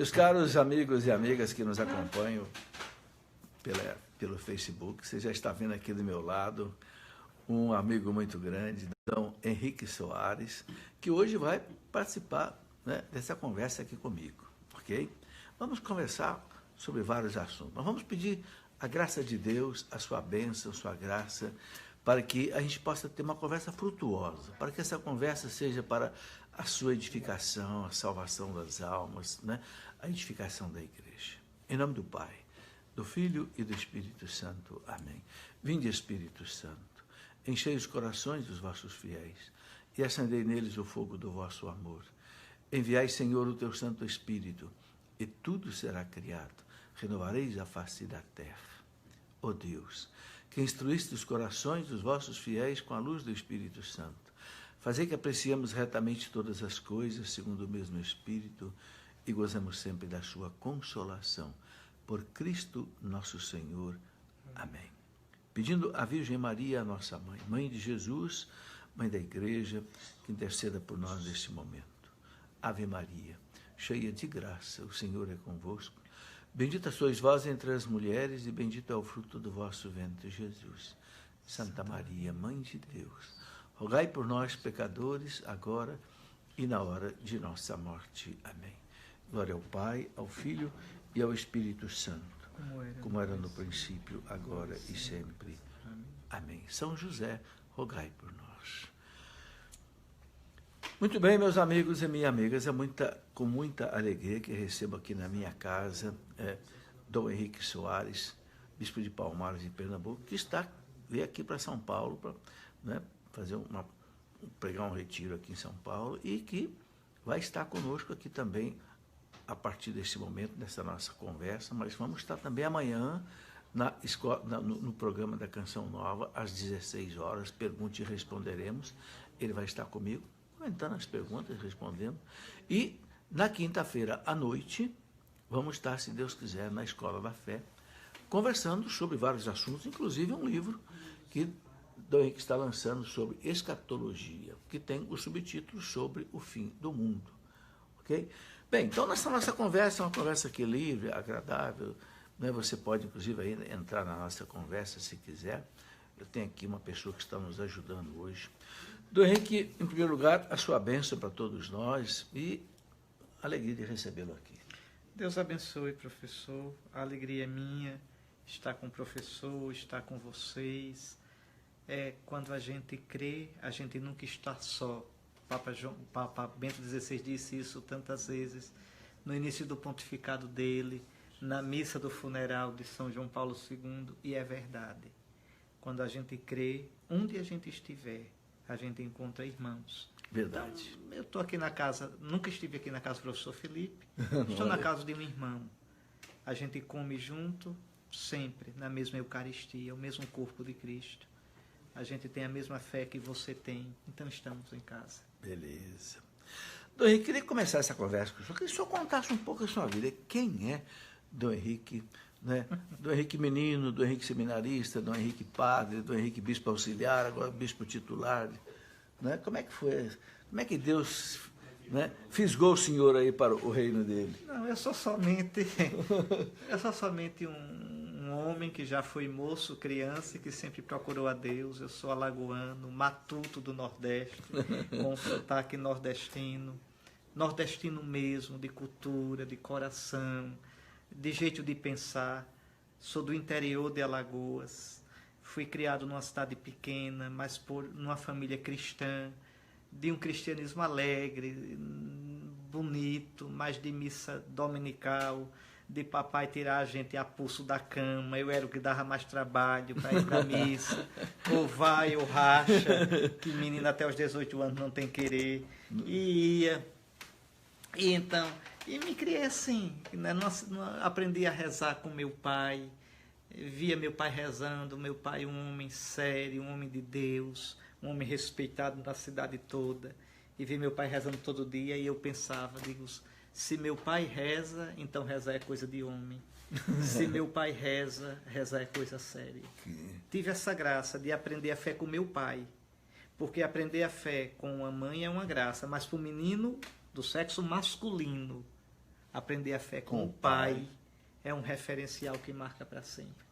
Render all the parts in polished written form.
Meus caros amigos e amigas que nos acompanham pelo Facebook, você já está vendo aqui do meu lado um amigo muito grande, Dom Henrique Soares, que hoje vai participar, né, dessa conversa aqui comigo, ok? Vamos conversar sobre vários assuntos, mas vamos pedir a graça de Deus, a sua bênção, a sua graça, para que a gente possa ter uma conversa frutuosa, para que essa conversa seja para a sua edificação, a salvação das almas, né? A edificação da igreja. Em nome do Pai, do Filho e do Espírito Santo. Amém. Vinde, Espírito Santo, enchei os corações dos vossos fiéis e acendei neles o fogo do vosso amor. Enviai, Senhor, o teu Santo Espírito, e tudo será criado. Renovareis a face da terra. Ó Deus, que instruíste os corações dos vossos fiéis com a luz do Espírito Santo, fazei que apreciemos retamente todas as coisas, segundo o mesmo Espírito, e gozemos sempre da sua consolação. Por Cristo nosso Senhor. Amém. Pedindo à Virgem Maria, a nossa mãe, mãe de Jesus, mãe da igreja, que interceda por nós neste momento. Ave Maria, cheia de graça, o Senhor é convosco. Bendita sois vós entre as mulheres, e bendito é o fruto do vosso ventre, Jesus. Santa Maria, Mãe de Deus, rogai por nós, pecadores, agora e na hora de nossa morte. Amém. Glória ao Pai, ao Filho e ao Espírito Santo, como era no princípio, agora e sempre. Amém. São José, rogai por nós. Muito bem, meus amigos e minhas amigas, com muita alegria que recebo aqui na minha casa Dom Henrique Soares, bispo de Palmares, em Pernambuco, que veio aqui para São Paulo para, né, pregar um retiro aqui em São Paulo, e que vai estar conosco aqui também a partir desse momento, nessa nossa conversa, mas vamos estar também amanhã no programa da Canção Nova, às 16 horas, Pergunte e Responderemos. Ele vai estar comigo, comentando as perguntas, respondendo. E na quinta-feira à noite, vamos estar, se Deus quiser, na Escola da Fé, conversando sobre vários assuntos, inclusive um livro que Dom Henrique está lançando sobre escatologia, que tem o subtítulo sobre o fim do mundo. Ok? Bem, então nessa nossa conversa, é uma conversa aqui livre, agradável, né? Você pode, inclusive, aí entrar na nossa conversa se quiser. Eu tenho aqui uma pessoa que está nos ajudando hoje. Dom Henrique, em primeiro lugar, a sua bênção para todos nós e a alegria de recebê-lo aqui. Deus abençoe, professor. A alegria é minha estar com o professor, estar com vocês. Quando a gente crê, a gente nunca está só. O Papa Bento XVI disse isso tantas vezes, no início do pontificado dele, na missa do funeral de São João Paulo II, e é verdade. Quando a gente crê, onde a gente estiver, a gente encontra irmãos. Verdade. Então, eu estou aqui na casa, nunca estive aqui na casa do professor Felipe, estou na casa de um irmão. A gente come junto, sempre, na mesma Eucaristia, o mesmo corpo de Cristo. A gente tem a mesma fé que você tem, então estamos em casa. Beleza. Dom Henrique, queria começar essa conversa com o senhor. Queria que o senhor contasse um pouco a sua vida. Quem é Dom Henrique, né? Dom Henrique menino, Dom Henrique seminarista, Dom Henrique padre, Dom Henrique bispo auxiliar, agora bispo titular, né? Como é que foi? Como é que Deus, né, fisgou o senhor aí para o reino dele? Não, eu sou somente um homem que já foi moço, criança e que sempre procurou a Deus. Eu sou alagoano, matuto do Nordeste, com sotaque nordestino mesmo, de cultura, de coração, de jeito de pensar. Sou do interior de Alagoas, fui criado numa cidade pequena, mas numa família cristã, de um cristianismo alegre, bonito, mas de missa dominical, de papai tirar a gente a pulso da cama. Eu era o que dava mais trabalho para ir para a missa, ou vai ou racha, que menina até os 18 anos não tem querer, e ia. E me criei assim, né? Aprendi a rezar com meu pai, via meu pai rezando, meu pai um homem sério, um homem de Deus, um homem respeitado na cidade toda, e via meu pai rezando todo dia, e eu pensava, se meu pai reza, então rezar é coisa de homem. Se meu pai reza, rezar é coisa séria. Tive essa graça de aprender a fé com meu pai, porque aprender a fé com a mãe é uma graça, mas para o menino do sexo masculino, Aprender a fé com o pai é um referencial que marca para sempre.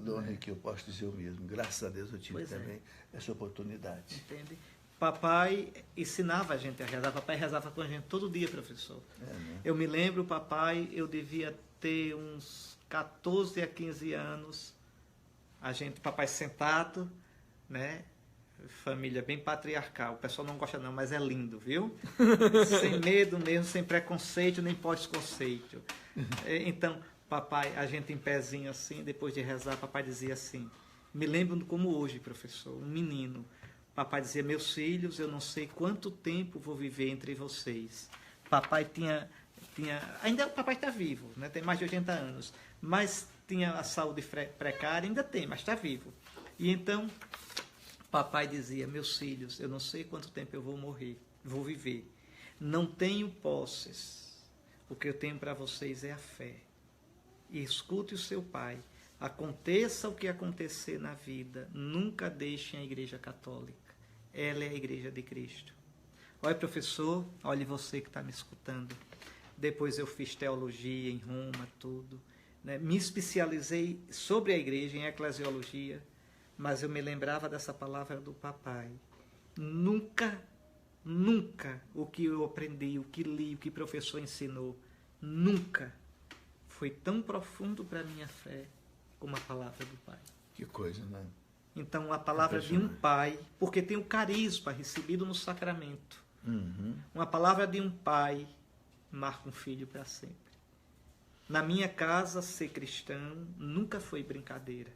Dom Henrique, eu posso dizer o mesmo. Graças a Deus eu tive também essa oportunidade. Entende? Papai ensinava a gente a rezar. Papai rezava com a gente todo dia, professor. Né? Eu me lembro, papai, eu devia ter uns 14 a 15 anos. Papai sentado, né? Família bem patriarcal. O pessoal não gosta não, mas é lindo, viu? Sem medo mesmo, sem preconceito, nem pós-conceito. Então, papai, a gente em pezinho assim, depois de rezar, papai dizia assim, me lembro como hoje, professor, um menino. Papai dizia, meus filhos, eu não sei quanto tempo vou viver entre vocês. Papai ainda o papai está vivo, né? Tem mais de 80 anos, mas tinha a saúde precária, ainda tem, mas está vivo. E então, papai dizia, meus filhos, eu não sei quanto tempo eu vou viver. Não tenho posses. O que eu tenho para vocês é a fé. E escute o seu pai. Aconteça o que acontecer na vida, nunca deixem a Igreja Católica. Ela é a Igreja de Cristo. Olha, professor, olhe você que está me escutando. Depois eu fiz teologia em Roma, tudo. Né? Me especializei sobre a igreja, em eclesiologia, mas eu me lembrava dessa palavra do papai. Nunca o que eu aprendi, o que li, o que o professor ensinou, nunca foi tão profundo para a minha fé como a palavra do pai. Que coisa, né? Então, a palavra de um pai, porque tem o carisma recebido no sacramento. Uma palavra de um pai marca um filho para sempre. Na minha casa, ser cristão nunca foi brincadeira.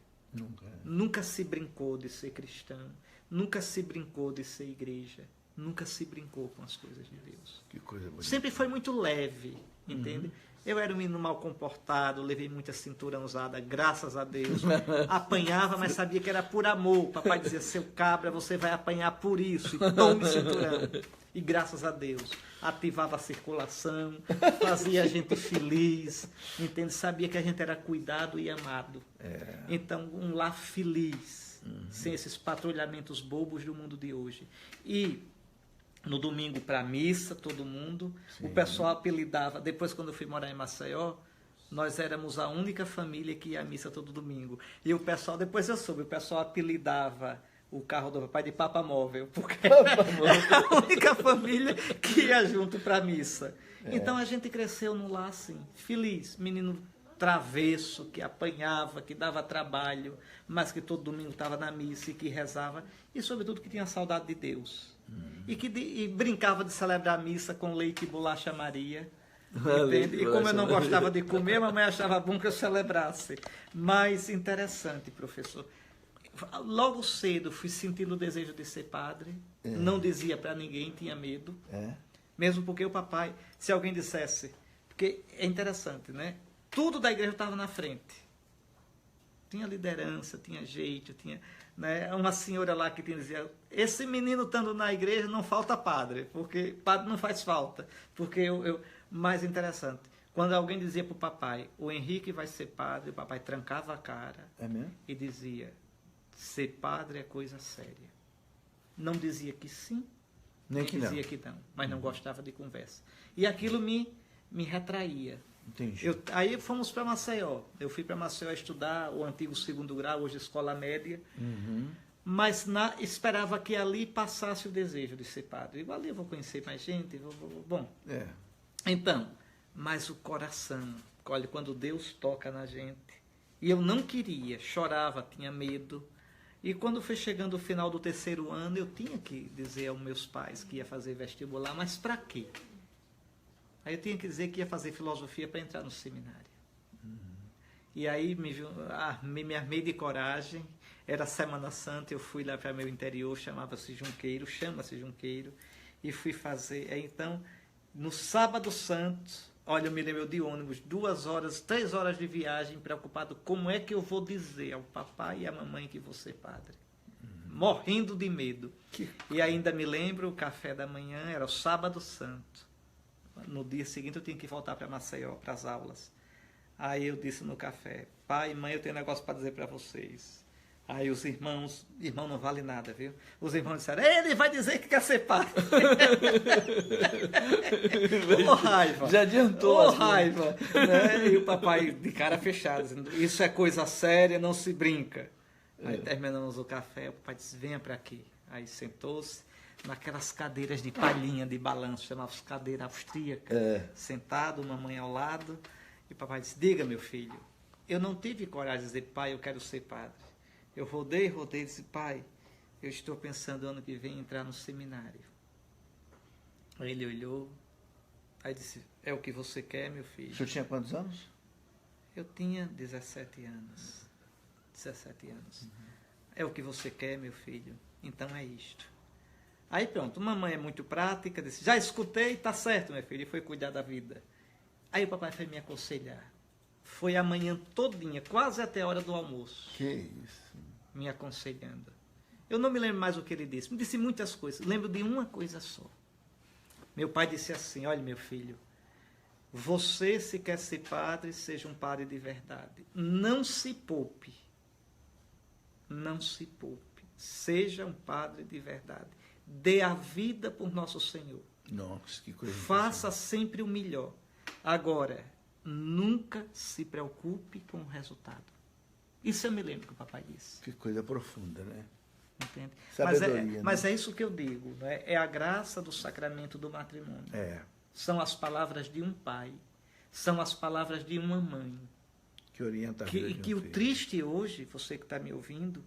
Nunca se brincou de ser cristão. Nunca se brincou de ser igreja. Nunca se brincou com as coisas de Deus. Que coisa bonita. Sempre foi muito leve, entende? Eu era um menino mal comportado, levei muita cinturão usada, graças a Deus. Apanhava, mas sabia que era por amor. Papai dizia, seu cabra, você vai apanhar por isso. E tome cinturão. E graças a Deus, ativava a circulação, fazia a gente feliz, entende? Sabia que a gente era cuidado e amado. Então, um lar feliz, sem esses patrulhamentos bobos do mundo de hoje. E no domingo para a missa, todo mundo. Sim. O pessoal apelidava, depois quando eu fui morar em Maceió, nós éramos a única família que ia à missa todo domingo. E o pessoal, depois eu soube, o pessoal apelidava o carro do papai de Papa Móvel, porque era a única família que ia junto para a missa. Então a gente cresceu no lar assim, feliz, menino travesso, que apanhava, que dava trabalho, mas que todo domingo estava na missa e que rezava, e sobretudo que tinha saudade de Deus. E brincava de celebrar a missa com leite e bolacha Maria. Entende? E como eu não gostava de comer, a mamãe achava bom que eu celebrasse. Mas interessante, professor. Logo cedo fui sentindo o desejo de ser padre. Não dizia para ninguém, tinha medo. Mesmo porque o papai, se alguém dissesse... Porque é interessante, né? Tudo da igreja estava na frente. Tinha liderança, tinha jeito, tinha... Né? Uma senhora lá que dizia, esse menino estando na igreja não falta padre, porque padre não faz falta. Porque mais interessante, quando alguém dizia para o papai, o Henrique vai ser padre, o papai trancava a cara e dizia, ser padre é coisa séria. Não dizia que sim, nem dizia que não, mas não gostava de conversa. E aquilo me retraía. Aí fomos para Maceió. Eu fui para Maceió estudar o antigo 2º grau, hoje escola média. Mas esperava que ali passasse o desejo de ser padre. Ali eu vou conhecer mais gente. Bom. Então, mas o coração, olha, quando Deus toca na gente. E eu não queria, chorava, tinha medo. E quando foi chegando o final do 3º ano, eu tinha que dizer aos meus pais que ia fazer vestibular, mas para quê? Aí eu tinha que dizer que ia fazer filosofia para entrar no seminário. E aí me armei de coragem. Era Semana Santa, eu fui lá para meu interior, chama-se Junqueiro, e fui fazer. Então, no Sábado Santo, olha, eu me lembro de ônibus, 3 horas de viagem, preocupado como é que eu vou dizer ao papai e à mamãe que vou ser padre. Morrendo de medo. E ainda me lembro, o café da manhã era o Sábado Santo. No dia seguinte eu tinha que voltar para Maceió, para as aulas. Aí eu disse no café, pai e mãe, eu tenho um negócio para dizer para vocês. Aí os irmãos não vale nada, viu? Os irmãos disseram, ele vai dizer que quer ser pai. Ô raiva. Já adiantou. Ô raiva. Né? E o papai de cara fechada, dizendo, isso é coisa séria, não se brinca. Aí terminamos o café, o papai disse, venha para aqui. Aí sentou-se naquelas cadeiras de palhinha, de balanço, chamavam-se cadeira austríaca, sentado, mamãe ao lado. E o papai disse, diga, meu filho, eu não tive coragem de dizer, pai, eu quero ser padre. Eu rodei e disse, pai, eu estou pensando ano que vem entrar no seminário. Aí ele olhou, aí disse, é o que você quer, meu filho? O senhor tinha quantos anos? Eu tinha 17 anos. 17 anos. É o que você quer, meu filho? Então é isto. Aí pronto, mamãe é muito prática, disse, já escutei, tá certo, meu filho, e foi cuidar da vida. Aí o papai foi me aconselhar. Foi a manhã todinha, quase até a hora do almoço. Que isso? Me aconselhando. Eu não me lembro mais o que ele disse. Me disse muitas coisas. Lembro de uma coisa só. Meu pai disse assim, olha meu filho, você se quer ser padre, seja um padre de verdade. Não se poupe. Não se poupe. Seja um padre de verdade. Dê a vida por nosso Senhor. Nossa, que coisa. Faça sempre o melhor. Agora, nunca se preocupe com o resultado. Isso eu me lembro que o papai disse. Que coisa profunda, né? Entende? Sabedoria, Mas é isso que eu digo, né? É a graça do sacramento do matrimônio. São as palavras de um pai, são as palavras de uma mãe. Que orienta a vida de um que o filho. triste hoje, você que está me ouvindo,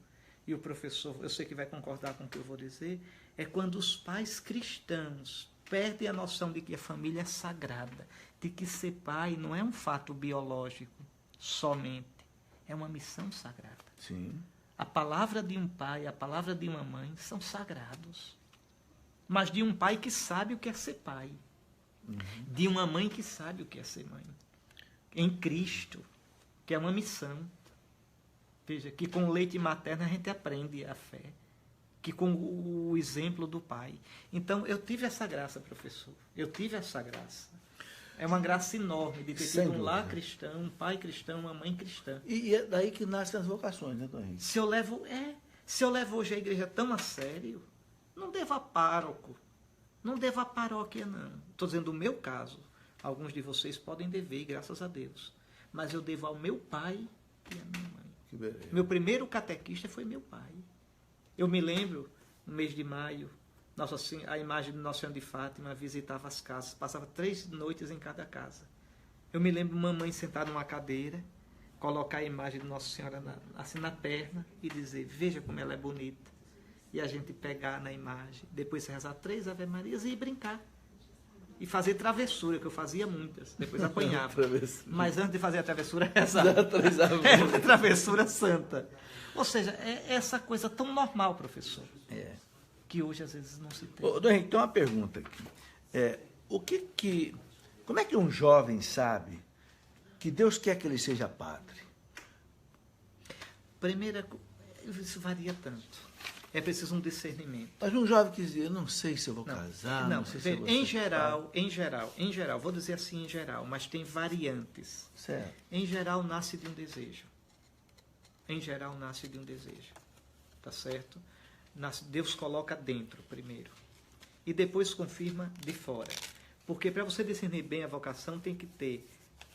e o professor, eu sei que vai concordar com o que eu vou dizer, é quando os pais cristãos perdem a noção de que a família é sagrada, de que ser pai não é um fato biológico somente, é uma missão sagrada. Sim. A palavra de um pai, a palavra de uma mãe são sagrados. Mas de um pai que sabe o que é ser pai. De uma mãe que sabe o que é ser mãe. Em Cristo, que é uma missão. Veja, que com o leite materno a gente aprende a fé. Que com o exemplo do pai. Então, eu tive essa graça, professor. Eu tive essa graça. É uma graça enorme de ter tido um lar cristão, um pai cristão, uma mãe cristã. E é daí que nascem as vocações, né, Dom Henrique? Se eu levo hoje a igreja tão a sério, não devo a pároco, não devo a paróquia, não. Estou dizendo o meu caso. Alguns de vocês podem dever, graças a Deus. Mas eu devo ao meu pai e à minha mãe. Que beleza. Meu primeiro catequista foi meu pai. Eu me lembro, no mês de maio, a imagem de Nossa Senhora de Fátima visitava as casas, passava 3 noites em cada casa. Eu me lembro mamãe sentada numa cadeira, colocar a imagem de Nossa Senhora assim na perna e dizer, veja como ela é bonita. E a gente pegar na imagem, depois rezar 3 Ave Marias e ir brincar. E fazer travessura, que eu fazia muitas, depois apanhava. Mas antes de fazer a travessura, rezar. É uma travessura santa. Ou seja, é essa coisa tão normal, professor. Que hoje às vezes não se tem. Dom Henrique, tem uma pergunta aqui. Como é que um jovem sabe que Deus quer que ele seja padre? Primeira, isso varia tanto. É preciso um discernimento. Mas um jovem que diz, eu não sei se eu vou casar, não sei se eu vou em geral, vou dizer assim em geral, mas tem variantes. Certo. Em geral, nasce de um desejo. Em geral, nasce de um desejo. Tá certo? Deus coloca dentro primeiro. E depois confirma de fora. Porque para você discernir bem a vocação, tem que ter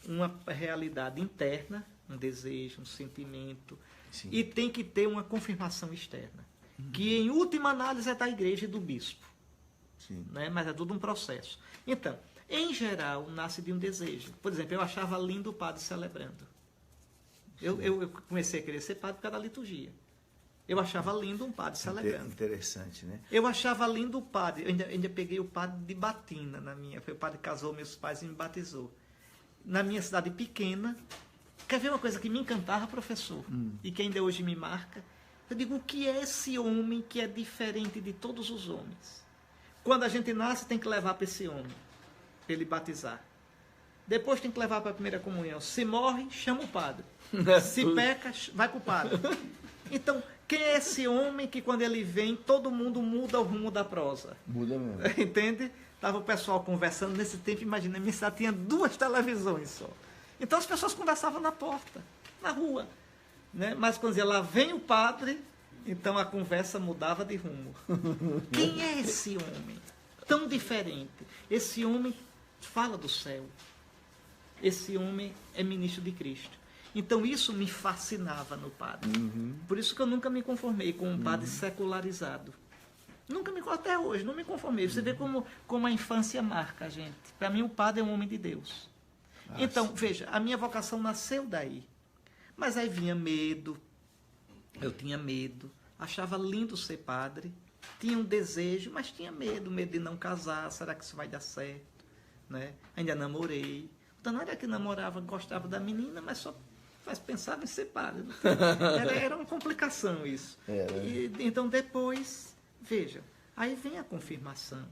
uma realidade interna, um desejo, um sentimento. Sim. E tem que ter uma confirmação externa. Que em última análise é da igreja e do bispo. Sim. Né? Mas é tudo um processo. Então, em geral, nasce de um desejo. Por exemplo, eu achava lindo o padre celebrando. Eu comecei a querer ser padre por causa da liturgia. Eu achava lindo um padre celebrando. Interessante, né? Eu achava lindo o padre. Eu ainda peguei o padre de batina na minha. Foi o padre que casou meus pais e me batizou. Na minha cidade pequena. Quer ver uma coisa que me encantava, professor? E que ainda hoje me marca? Eu digo, o que é esse homem que é diferente de todos os homens? Quando a gente nasce, tem que levar para esse homem, para ele batizar. Depois tem que levar para a primeira comunhão. Se morre, chama o padre. Se peca, vai para o padre. Então, quem é esse homem que quando ele vem, todo mundo muda o rumo da prosa? Muda mesmo. Entende? Estava o pessoal conversando nesse tempo, imagina, minha cidade tinha 2 televisões só. Então as pessoas conversavam na porta, na rua. né? Mas quando dizia, lá vem o padre, então a conversa mudava de rumo. Quem é esse homem tão diferente? Esse homem fala do céu. Esse homem é ministro de Cristo. Então isso me fascinava no padre. Por isso que eu nunca me conformei com um padre secularizado. Nunca me, até hoje, não me conformei. Você vê como a infância marca a gente. Para mim, o padre é um homem de Deus. Então, veja, a minha vocação nasceu daí. Mas aí vinha medo, eu tinha medo, achava lindo ser padre, tinha um desejo, mas tinha medo de não casar, será que isso vai dar certo? Né? Ainda namorei. Então, não era que namorava, gostava da menina, mas só pensava em ser padre. Era uma complicação isso. Então, depois... Veja, aí vem a confirmação.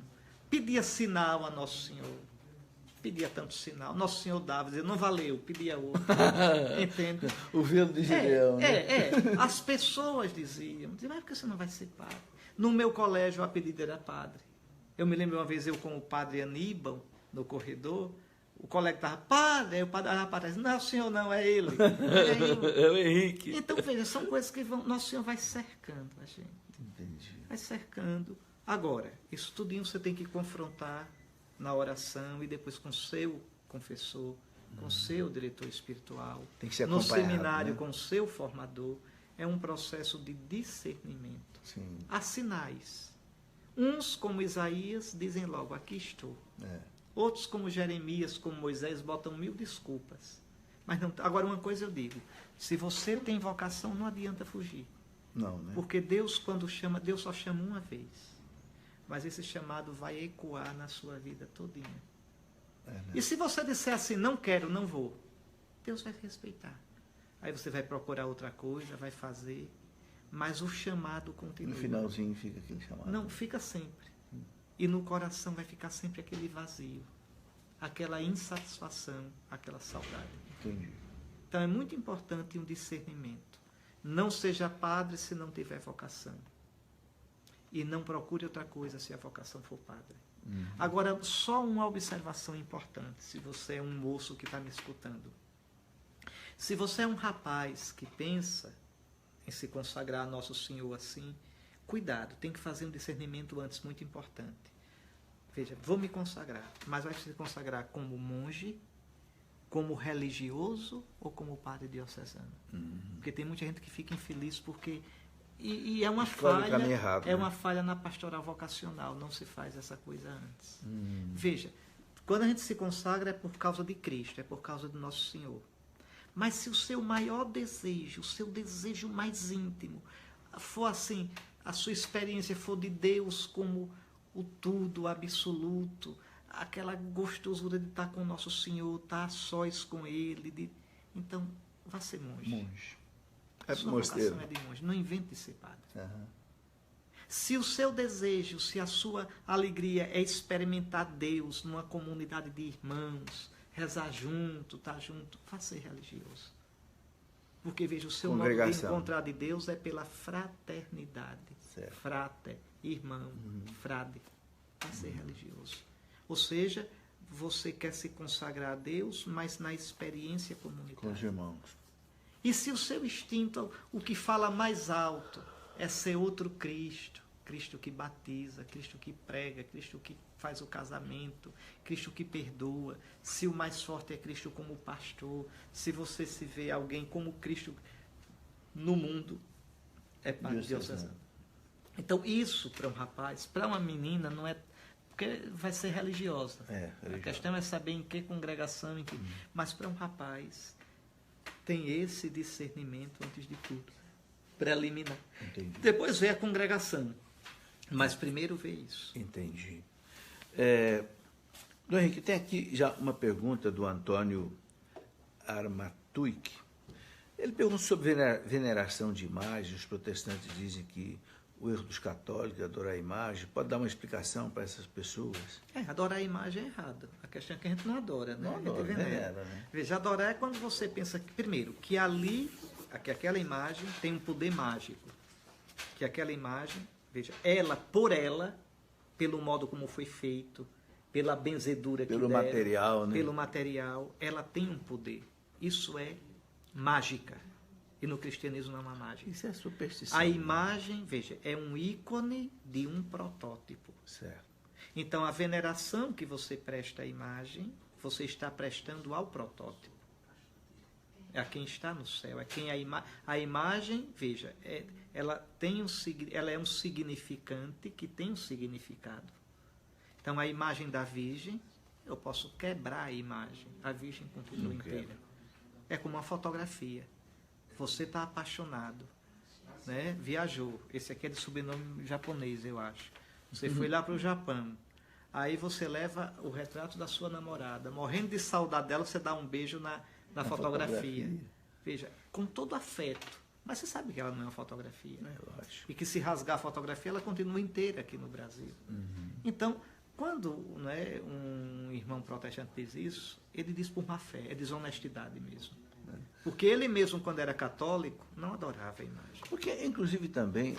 Pedia sinal a Nosso Senhor. Pedia tanto sinal. Nosso Senhor dava, dizia, não valeu, pedia outro. Entende? O velo de Gideão. As pessoas diziam, mas por que você não vai ser padre? No meu colégio, o apelido era padre. Eu me lembro uma vez, eu com o padre Aníbal, no corredor, o colega estava, padre, aí o padre aparece, não, senhor, não, é ele. É o Henrique. Então, veja, são coisas que Nosso Senhor vai cercando a gente. Entendi. Vai cercando. Agora, isso tudinho você tem que confrontar na oração e depois com o seu confessor, com o seu diretor espiritual, tem que ser no acompanhado, seminário, né? com o seu formador. É um processo de discernimento. Sim. Há sinais. Uns, como Isaías, dizem logo, aqui estou. É. Outros, como Jeremias, como Moisés, botam 1000 desculpas. Mas não, agora, uma coisa eu digo, se você tem vocação, não adianta fugir. Não, né? Porque Deus, quando chama, Deus só chama uma vez. Mas esse chamado vai ecoar na sua vida todinha. Né? E se você disser assim, não quero, não vou, Deus vai respeitar. Aí você vai procurar outra coisa, vai fazer, mas o chamado continua. No finalzinho fica aquele chamado. Não, fica sempre. E no coração vai ficar sempre aquele vazio, aquela insatisfação, aquela saudade. Entendi. Então é muito importante um discernimento. Não seja padre se não tiver vocação. E não procure outra coisa se a vocação for padre. Agora, só uma observação importante, se você é um moço que está me escutando. Se você é um rapaz que pensa em se consagrar a Nosso Senhor assim, cuidado, tem que fazer um discernimento antes muito importante. Veja, vou me consagrar, mas vai se consagrar como monge, como religioso ou como padre diocesano? Porque tem muita gente que fica infeliz porque... E é uma Escolhe o caminho falha, errado, uma falha na pastoral vocacional, não se faz essa coisa antes. Veja, quando a gente se consagra é por causa de Cristo, é por causa do Nosso Senhor. Mas se o seu maior desejo, o seu desejo mais íntimo, for assim, a sua experiência for de Deus como o tudo, o absoluto, aquela gostosura de estar com o Nosso Senhor, estar a sós com Ele, então vá ser monge. Monge. A sua vocação é de monge, não invente de ser padre. Se o seu desejo, se a sua alegria é experimentar Deus numa comunidade de irmãos, rezar junto, estar junto, vá ser religioso. Porque, veja, o seu modo de encontrar de Deus é pela fraternidade. Certo. Frater, irmão, frade. Vá ser religioso. Ou seja, você quer se consagrar a Deus, mas na experiência comunitária. Com os irmãos. E se o seu instinto, o que fala mais alto, é ser outro Cristo, Cristo que batiza, Cristo que prega, Cristo que faz o casamento, Cristo que perdoa, se o mais forte é Cristo como pastor, se você se vê alguém como Cristo no mundo, é padre diocesano. Então isso para um rapaz, para uma menina não é, porque vai ser religiosa. A questão é saber em que congregação, mas para um rapaz tem esse discernimento antes de tudo, preliminar. Entendi. Depois vê a congregação, mas primeiro vê isso. Entendi. Dom Henrique, tem aqui já uma pergunta do Antônio Armatuik. Ele pergunta sobre veneração de imagens. Os protestantes dizem que o erro dos católicos é adorar a imagem. Pode dar uma explicação para essas pessoas? Adorar a imagem é errado. A questão é que a gente não adora, né? Não adora, a gente venera. né? Veja, adorar é quando você pensa que, primeiro, que ali, que aquela imagem tem um poder mágico. Que aquela imagem, veja, por ela, pelo modo como foi feito, pela benzedura que pelo deram, material, né? Pelo material, ela tem um poder. Isso é mágica. E no cristianismo não há imagem. Isso é superstição. A imagem, veja, é um ícone de um protótipo. Certo. Então, a veneração que você presta à imagem, você está prestando ao protótipo. É a quem está no céu. É quem a imagem, veja, ela é um significante que tem um significado. Então, a imagem da Virgem, eu posso quebrar a imagem. A Virgem continua inteira. É como uma fotografia. Você está apaixonado, né? Viajou. Esse aqui é de sobrenome japonês, eu acho. Você foi lá para o Japão. Aí você leva o retrato da sua namorada. Morrendo de saudade dela, você dá um beijo na fotografia. Veja, com todo afeto. Mas você sabe que ela não é uma fotografia. Eu acho. E que se rasgar a fotografia, ela continua inteira aqui no Brasil. Então, quando, né, um irmão protestante diz isso, ele diz por má fé, é desonestidade mesmo. Porque ele mesmo, quando era católico, não adorava a imagem. Porque, inclusive, também,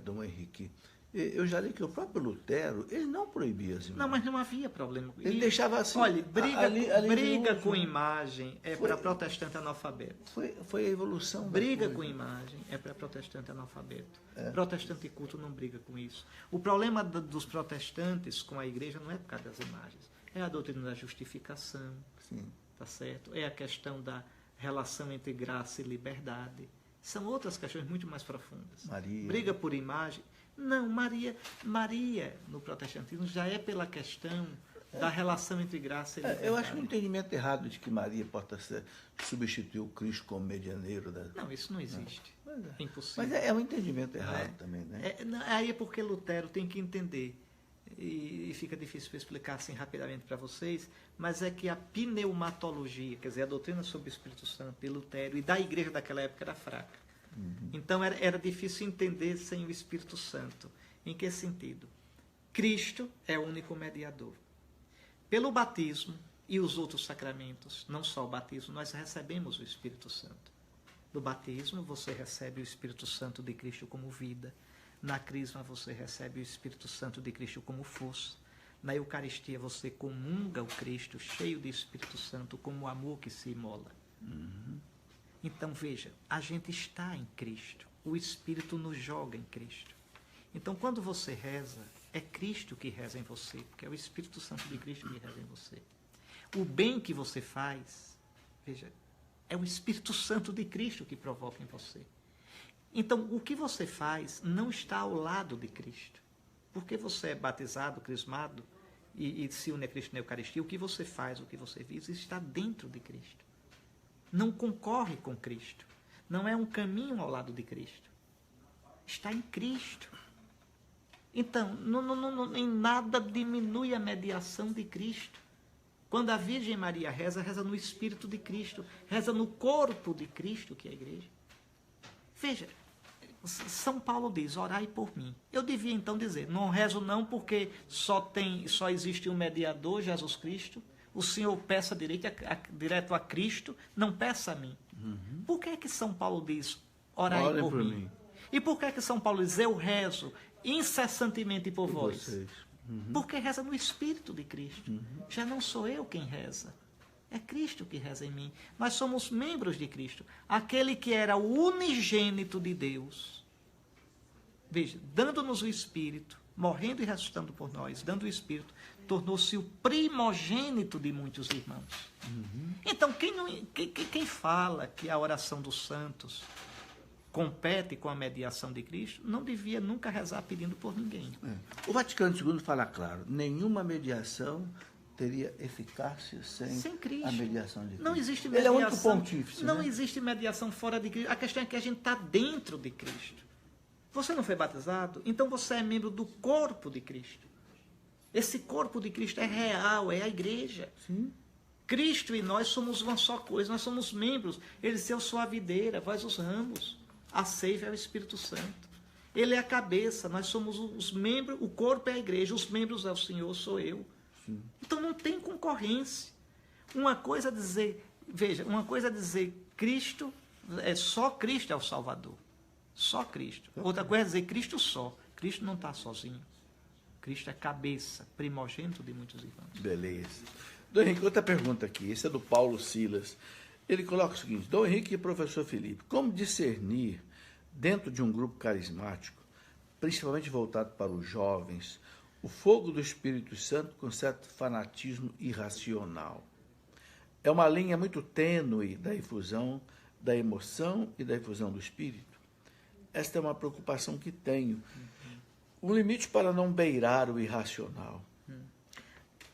Dom Henrique, eu já li que o próprio Lutero, ele não proibia as imagens. Não, mas não havia problema. Ele deixava assim... Olha, briga uso, com imagem é para protestante analfabeto. Foi a evolução Briga com imagem é para protestante analfabeto. Protestante culto não briga com isso. O problema dos protestantes com a igreja não é por causa das imagens. É a doutrina da justificação. Sim. Tá certo? É a questão da relação entre graça e liberdade. São outras questões muito mais profundas. Maria. Briga por imagem. Não, Maria no protestantismo já é pela questão da relação entre graça e liberdade. Eu acho um entendimento errado de que Maria possa substituir o Cristo como medianeiro. Não, isso não existe. É impossível. Mas é um entendimento errado também, né? Aí é porque Lutero tem que entender, e fica difícil para explicar assim rapidamente para vocês, mas é que a pneumatologia, quer dizer, a doutrina sobre o Espírito Santo de Lutero e da igreja daquela época era fraca. Então era difícil entender sem o Espírito Santo. Em que sentido? Cristo é o único mediador. Pelo batismo e os outros sacramentos, não só o batismo, nós recebemos o Espírito Santo. No batismo você recebe o Espírito Santo de Cristo como vida. Na crisma você recebe o Espírito Santo de Cristo como força. Na Eucaristia você comunga o Cristo cheio de Espírito Santo como o amor que se imola. Então, veja, a gente está em Cristo. O Espírito nos joga em Cristo. Então, quando você reza, é Cristo que reza em você, porque é o Espírito Santo de Cristo que reza em você. O bem que você faz, veja, é o Espírito Santo de Cristo que provoca em você. Então, o que você faz não está ao lado de Cristo. Porque você é batizado, crismado, e se une a Cristo na Eucaristia, o que você faz, o que você vive, está dentro de Cristo. Não concorre com Cristo. Não é um caminho ao lado de Cristo. Está em Cristo. Então, em nada diminui a mediação de Cristo. Quando a Virgem Maria reza, reza no Espírito de Cristo. Reza no corpo de Cristo, que é a igreja. Veja, São Paulo diz, orai por mim. Eu devia então dizer, não rezo não porque só existe um mediador, Jesus Cristo. O Senhor peça direto a Cristo, não peça a mim. Por que é que São Paulo diz, orai por mim? E por que é que São Paulo diz, eu rezo incessantemente por vós? Porque reza no Espírito de Cristo. Já não sou eu quem reza. É Cristo que reza em mim. Nós somos membros de Cristo. Aquele que era o unigênito de Deus. Veja, dando-nos o Espírito, morrendo e ressuscitando por nós, dando o Espírito, tornou-se o primogênito de muitos irmãos. Então, quem fala que a oração dos santos compete com a mediação de Cristo, não devia nunca rezar pedindo por ninguém. O Vaticano II fala claro, nenhuma mediação teria eficácia sem Cristo. A mediação de Cristo. Não existe mediação. Ele é o único pontífice. Não existe mediação fora de Cristo. A questão é que a gente está dentro de Cristo. Você não foi batizado? Então você é membro do corpo de Cristo. Esse corpo de Cristo é real, é a igreja. Sim. Cristo e nós somos uma só coisa, nós somos membros. Ele é eu sou a videira, vós os ramos. A seiva é o Espírito Santo. Ele é a cabeça, nós somos os membros, o corpo é a igreja, os membros é o Senhor, sou eu. Sim. Então não tem concorrência. Uma coisa é dizer, veja, uma coisa é dizer Cristo, só Cristo é o Salvador. Só Cristo. Outra coisa é dizer Cristo só. Cristo não está sozinho. Cristo é cabeça, primogênito de muitos irmãos. Beleza. Dom Henrique, outra pergunta aqui. Esse é do Paulo Silas. Ele coloca o seguinte: Dom Henrique e professor Felipe, como discernir dentro de um grupo carismático, principalmente voltado para os jovens, o fogo do Espírito Santo com certo fanatismo irracional? É uma linha muito tênue da efusão da emoção e da efusão do espírito. Esta é uma preocupação que tenho. Um limite para não beirar o irracional.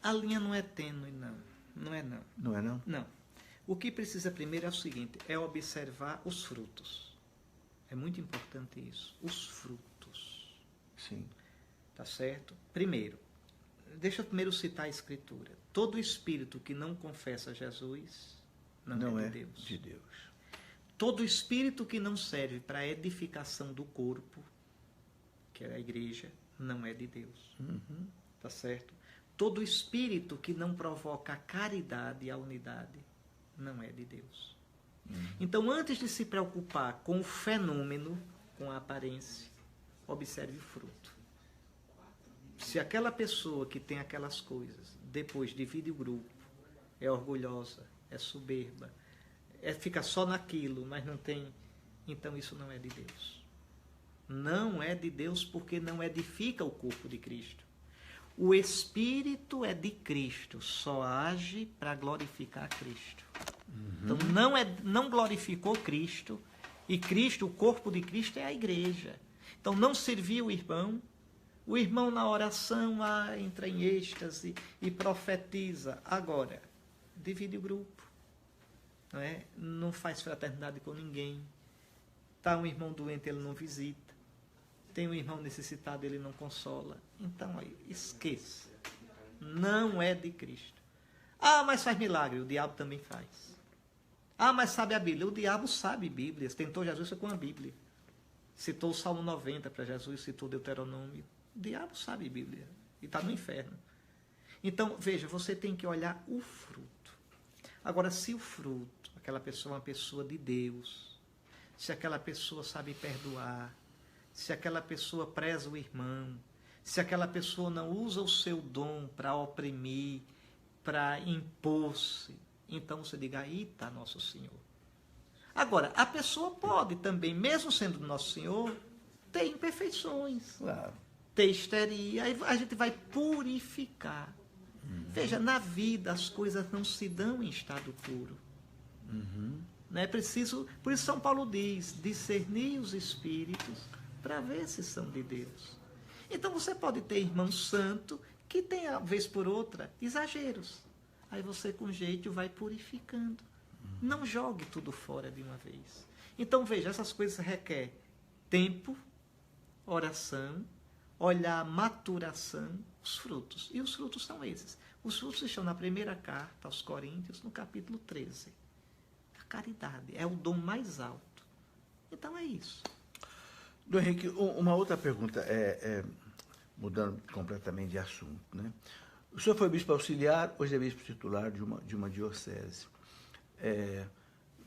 A linha não é tênue, não. Não é, não. Não é, não? Não. O que precisa primeiro é o seguinte, é observar os frutos. É muito importante isso. Os frutos. Sim. Tá certo? Primeiro, deixa eu primeiro citar a Escritura. Todo espírito que não confessa Jesus não é de Deus. De Deus. Todo espírito que não serve para a edificação do corpo, que é a igreja, não é de Deus. Uhum. Tá certo? Todo espírito que não provoca a caridade e a unidade, não é de Deus. Uhum. Então, antes de se preocupar com o fenômeno, com a aparência, observe o fruto. Se aquela pessoa que tem aquelas coisas, depois divide o grupo, é orgulhosa, é soberba, fica só naquilo, mas não tem... Então isso não é de Deus. Não é de Deus porque não edifica o corpo de Cristo. O Espírito é de Cristo, só age para glorificar Cristo. Então não glorificou Cristo, e Cristo, o corpo de Cristo é a igreja. Então não serviu o irmão na oração entra em êxtase e profetiza. Agora, divide o grupo. Não faz fraternidade com ninguém. Está um irmão doente, ele não visita. Tem um irmão necessitado, ele não consola. Então, aí, esqueça. Não é de Cristo. Ah, mas faz milagre. O diabo também faz. Ah, mas sabe a Bíblia. O diabo sabe Bíblia. Tentou Jesus com a Bíblia. Citou o Salmo 90 para Jesus, citou Deuteronômio. O diabo sabe Bíblia. E está no inferno. Então, veja, você tem que olhar o fruto. Agora, se o fruto, aquela pessoa é uma pessoa de Deus, se aquela pessoa sabe perdoar, se aquela pessoa preza o irmão, se aquela pessoa não usa o seu dom para oprimir, para impor-se, então você diga, aí está Nosso Senhor. Agora, a pessoa pode também, mesmo sendo Nosso Senhor, ter imperfeições, Claro. ter histeria, aí a gente vai purificar. Veja, na vida as coisas não se dão em estado puro. Não é preciso, por isso São Paulo diz, discernir os espíritos para ver se são de Deus. Então você pode ter irmão santo que tem, vez por outra, exageros. Aí você com jeito vai purificando. Não jogue tudo fora de uma vez. Então veja, essas coisas requerem tempo, oração, olhar a maturação, os frutos. E os frutos são esses. Os frutos estão na primeira carta aos Coríntios, no capítulo 13. A caridade é o dom mais alto. Então é isso. Dom Henrique, uma outra pergunta, mudando completamente de assunto, né? O senhor foi bispo auxiliar, hoje é bispo titular de uma diocese.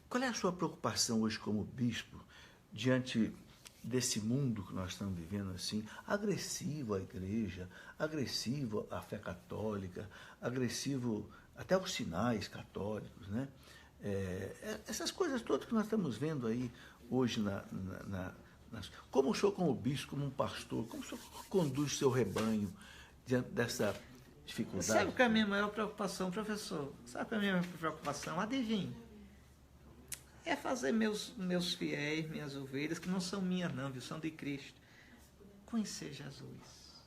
Qual é a sua preocupação hoje como bispo diante desse mundo que nós estamos vivendo assim, agressivo à igreja, agressivo à fé católica, agressivo até aos sinais católicos, né? Essas coisas todas que nós estamos vendo aí hoje como o senhor, como bispo, como um pastor, como o senhor conduz o seu rebanho diante dessa dificuldade? Sabe qual é a minha maior preocupação, professor? Sabe qual é a minha preocupação? Adivinhe. É fazer meus fiéis, minhas ovelhas, que não são minhas não, viu? São de Cristo. Conhecer Jesus.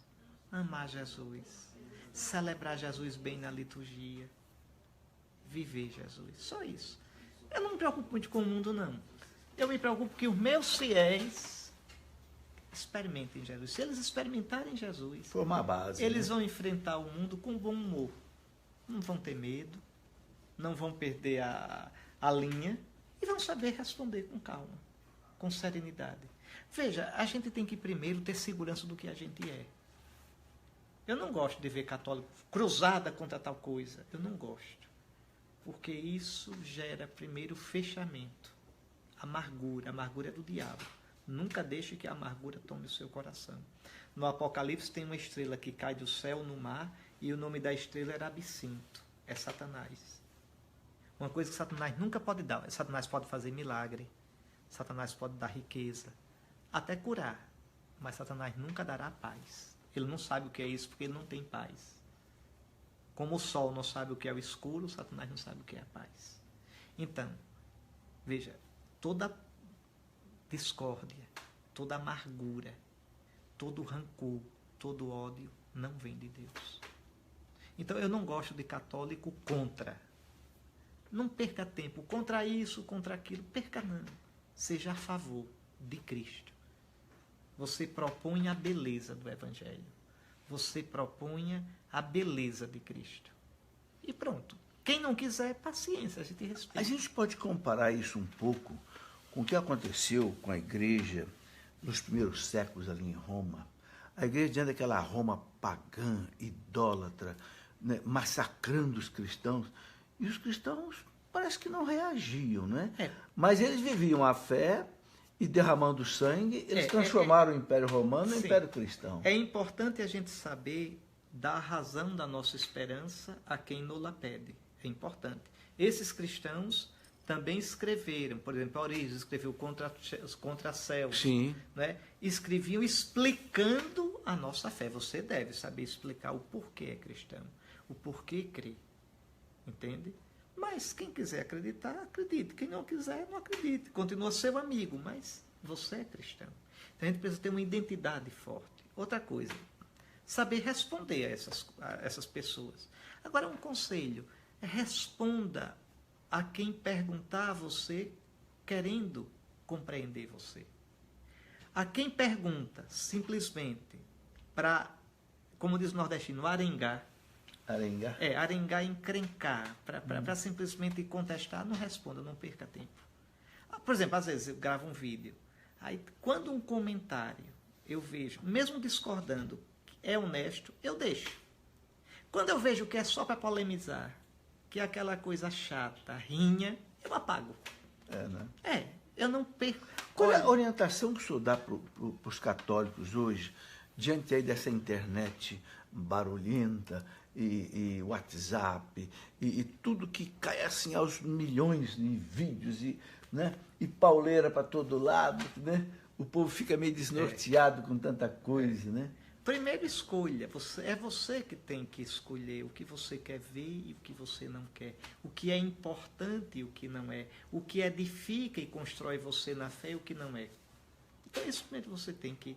Amar Jesus. Celebrar Jesus bem na liturgia. Viver Jesus. Só isso. Eu não me preocupo muito com o mundo, não. Eu me preocupo que os meus fiéis experimentem Jesus. Se eles experimentarem Jesus, formar a base, eles vão enfrentar o mundo com bom humor. Não vão ter medo, não vão perder a linha e vão saber responder com calma, com serenidade. Veja, a gente tem que primeiro ter segurança do que a gente é. Eu não gosto de ver católico cruzada contra tal coisa. Eu não gosto. Porque isso gera primeiro fechamento. Amargura. Amargura é do diabo. Nunca deixe que a amargura tome o seu coração. No Apocalipse tem uma estrela que cai do céu no mar e o nome da estrela era Absinto. É Satanás. Uma coisa que Satanás nunca pode dar. Satanás pode fazer milagre. Satanás pode dar riqueza. Até curar. Mas Satanás nunca dará paz. Ele não sabe o que é isso porque ele não tem paz. Como o sol não sabe o que é o escuro, Satanás não sabe o que é a paz. Então, veja, toda discórdia, toda amargura, todo rancor, todo ódio não vem de Deus. Então eu não gosto de católico contra. Não perca tempo contra isso, contra aquilo. Perca não. Seja a favor de Cristo. Você propunha a beleza do Evangelho. Você propunha a beleza de Cristo. E pronto. Quem não quiser, paciência, a gente respeita. A gente pode comparar isso um pouco com o que aconteceu com a igreja nos primeiros séculos ali em Roma. A igreja diante daquela Roma pagã, idólatra, né, massacrando os cristãos. E os cristãos parece que não reagiam, né? Mas eles viviam a fé e derramando sangue, eles transformaram o Império Romano em Império Cristão. É importante a gente saber dar a razão da nossa esperança a quem nos pede. É importante. Esses cristãos também escreveram, por exemplo, a Origens escreveu contra Celso. Sim. Né? Escreviam explicando a nossa fé. Você deve saber explicar o porquê é cristão, o porquê crê. Entende? Mas quem quiser acreditar, acredite. Quem não quiser, não acredite. Continua seu amigo, mas você é cristão. Então a gente precisa ter uma identidade forte. Outra coisa, saber responder a essas pessoas. Agora, um conselho, responda a quem perguntar a você, querendo compreender você. A quem pergunta simplesmente para, como diz o nordestino, arengar. Arengar? Arengar, encrencar, para simplesmente contestar, não responda, não perca tempo. Por exemplo, às vezes eu gravo um vídeo, aí quando um comentário eu vejo, mesmo discordando, é honesto, eu deixo. Quando eu vejo que é só para polemizar, que é aquela coisa chata, rinha, eu apago. Né? Eu não perco. Qual é a orientação que o senhor dá para os católicos hoje, diante aí dessa internet barulhenta, e WhatsApp, e tudo que cai assim aos milhões de vídeos, né? E pauleira para todo lado, né? O povo fica meio desnorteado com tanta coisa, né? Primeiro escolha, é você que tem que escolher o que você quer ver e o que você não quer, o que é importante e o que não é, o que edifica e constrói você na fé e o que não é. Então isso mesmo você tem que...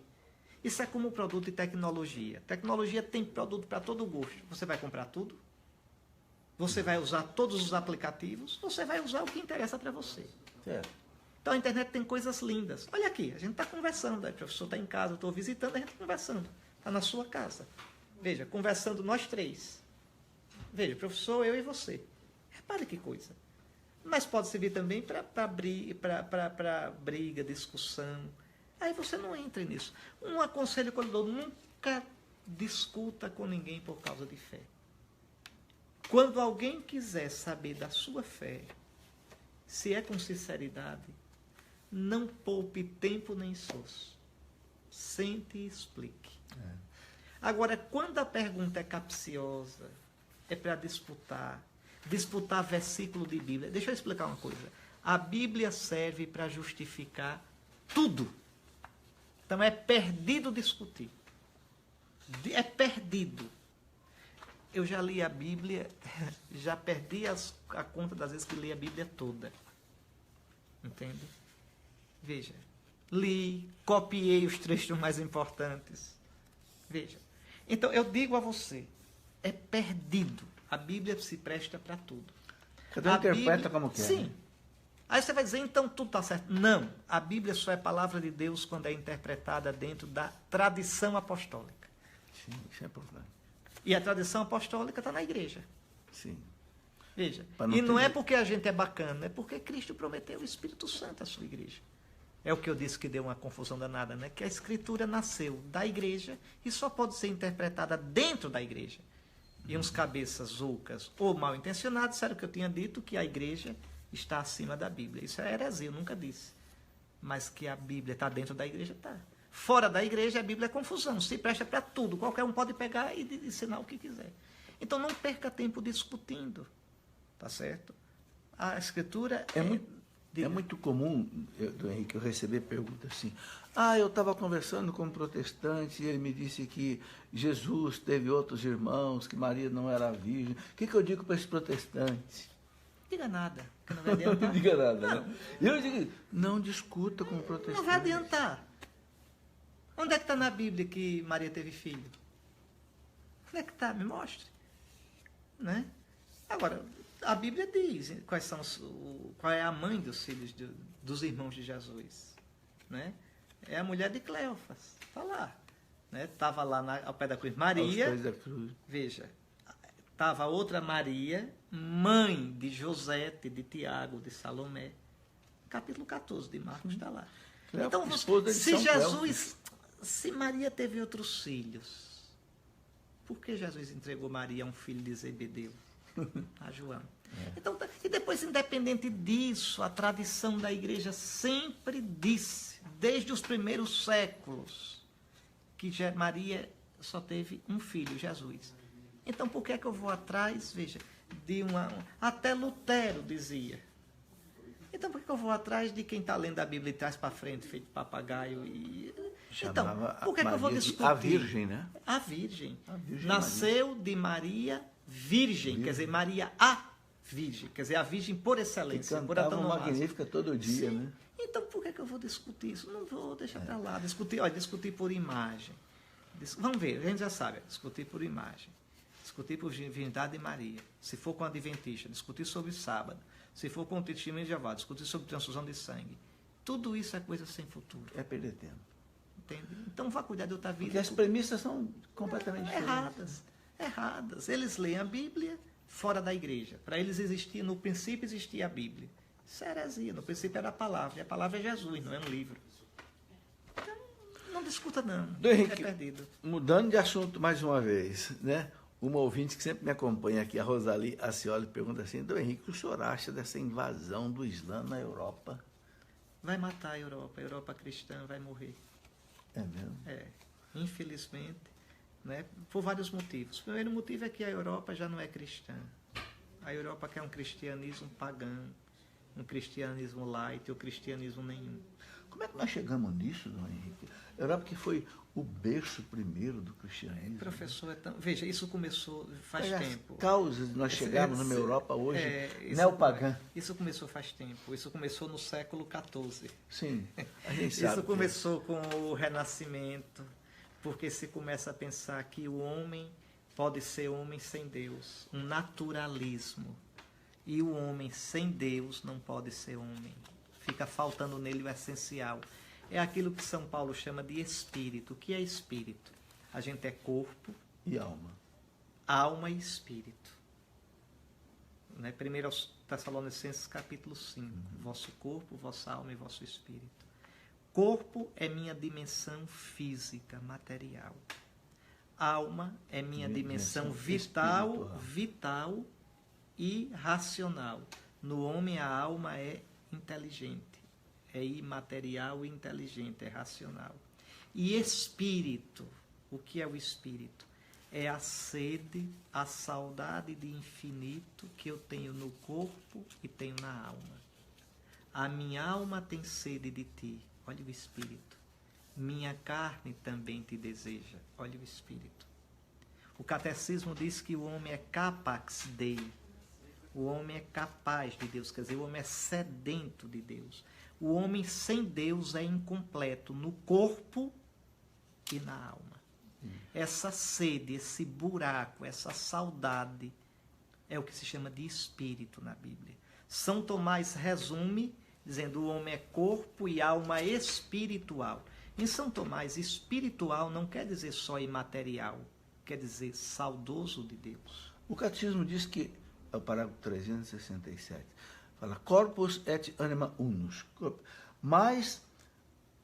Isso é como produto de tecnologia. Tecnologia tem produto para todo gosto. Você vai comprar tudo? Você vai usar todos os aplicativos? Você vai usar o que interessa para você. Certo. Então a internet tem coisas lindas. Olha aqui, a gente está conversando. O professor está em casa, eu estou visitando, a gente está conversando. Está na sua casa. Veja, conversando nós três. Veja, professor, eu e você. Repare que coisa. Mas pode servir também para briga, discussão. Aí você não entra nisso. Um aconselho que eu dou, nunca discuta com ninguém por causa de fé. Quando alguém quiser saber da sua fé, se é com sinceridade, não poupe tempo nem esforço. Sente e explique. Agora, quando a pergunta é capciosa, é para disputar versículo de Bíblia. Deixa eu explicar uma coisa. A Bíblia serve para justificar tudo. Então é perdido discutir. É perdido. Eu já li a Bíblia, já perdi a conta das vezes que li a Bíblia toda. Entende? Veja. Li, copiei os trechos mais importantes. Veja. Então eu digo a você, é perdido. A Bíblia se presta para tudo. Cada um interpreta como quer. Sim. Né? Aí você vai dizer, então tudo está certo. Não, a Bíblia só é palavra de Deus quando é interpretada dentro da tradição apostólica. Sim, isso é importante. E a tradição apostólica está na igreja. Sim. Veja, e não é porque a gente é bacana, é porque Cristo prometeu o Espírito Santo à sua igreja. É o que eu disse que deu uma confusão danada, né? Que a Escritura nasceu da igreja e só pode ser interpretada dentro da igreja. E uns cabeças ocas ou mal intencionados disseram que eu tinha dito que a igreja está acima da Bíblia. Isso é heresia, eu nunca disse. Mas que a Bíblia está dentro da igreja, está. Fora da igreja, a Bíblia é confusão. Se presta para tudo. Qualquer um pode pegar e ensinar o que quiser. Então, não perca tempo discutindo. Tá certo? a Escritura é muito comum, do Henrique, eu receber perguntas assim, eu estava conversando com um protestante e ele me disse que Jesus teve outros irmãos, que Maria não era virgem. O que eu digo para esse protestante? Diga nada, que não vai adiantar. Não diga nada, né? Eu digo, não discuta com o protestante. Não vai adiantar. Onde é que está na Bíblia que Maria teve filho? Onde é que está? Me mostre. Né? Agora, a Bíblia diz qual é a mãe dos filhos dos irmãos de Jesus. Né? É a mulher de Cleofas. Está lá. Estava lá ao pé da cruz. Maria, aos pés da cruz. Veja, estava outra Maria, mãe de José, de Tiago, de Salomé. Capítulo 14 de Marcos está lá. Então, se Maria teve outros filhos, por que Jesus entregou Maria a um filho de Zebedeu? A João. Então, e depois, independente disso, a tradição da igreja sempre disse, desde os primeiros séculos, que Maria só teve um filho, Jesus. Então, por que é que eu vou atrás, veja, até Lutero dizia. Então, por que eu vou atrás de quem está lendo a Bíblia e traz para frente, feito papagaio? Então, por que eu vou discutir? A Virgem, né? A Virgem. Nasceu Maria. De Maria Virgem, quer dizer, Maria a Virgem, quer dizer, a Virgem por excelência, por antonomasia. Magnífica todo dia, sim. Né? Então, por que eu vou discutir isso? Não vou deixar para lá. Discutir por imagem. Vamos ver, a gente já sabe, discutir por imagem. Discutir por divindade de Maria. Se for com a adventista, discutir sobre sábado. Se for com o testemunho de Jeová, discutir sobre transfusão de sangue. Tudo isso é coisa sem futuro. É perder tempo. Entende? Então vá cuidar de outra vida. Porque as premissas são completamente diferentes. Erradas. Eles leem a Bíblia fora da igreja. Para eles existia, no princípio existia a Bíblia. Isso é heresia. No princípio era a palavra. E a palavra é Jesus, não é um livro. Então, não discuta não. Henrique, é perdido. Mudando de assunto mais uma vez, né? Uma ouvinte que sempre me acompanha aqui, a Rosali Acioli, pergunta assim, do Henrique, o que o senhor acha dessa invasão do Islã na Europa? Vai matar a Europa cristã vai morrer. É mesmo? Infelizmente, né, por vários motivos. O primeiro motivo é que a Europa já não é cristã. A Europa quer um cristianismo pagão, um cristianismo light, ou cristianismo nenhum. Como é que nós chegamos nisso, Dom Henrique? A Europa que foi o berço primeiro do cristianismo. Professor, veja, isso começou faz tempo. As causas de nós chegarmos numa Europa hoje neopagã. Isso começou faz tempo. Isso começou no século XIV. Sim, a gente sabe. Isso começou com o Renascimento, porque se começa a pensar que o homem pode ser homem sem Deus, um naturalismo. E o homem sem Deus não pode ser homem. Fica faltando nele o essencial. É aquilo que São Paulo chama de espírito. O que é espírito? A gente é corpo e alma. Alma e espírito. Né? 1 Tessalonicenses capítulo 5. Vosso corpo, vossa alma e vosso espírito. Corpo é minha dimensão física, material. Alma é minha dimensão vital e racional. No homem a alma é inteligente, é imaterial e inteligente, é racional. E espírito, o que é o espírito? É a sede, a saudade de infinito que eu tenho no corpo e tenho na alma. A minha alma tem sede de ti, olha o espírito. Minha carne também te deseja, olha o espírito. O catecismo diz que o homem é capax Dei. O homem é capaz de Deus, quer dizer, o homem é sedento de Deus. O homem sem Deus é incompleto no corpo e na alma. Essa sede, esse buraco, essa saudade é o que se chama de espírito na Bíblia. São Tomás resume dizendo o homem é corpo e alma espiritual. Em São Tomás, espiritual não quer dizer só imaterial, quer dizer saudoso de Deus. O catecismo diz que é o parágrafo 367. Fala, corpus et anima unus. Mas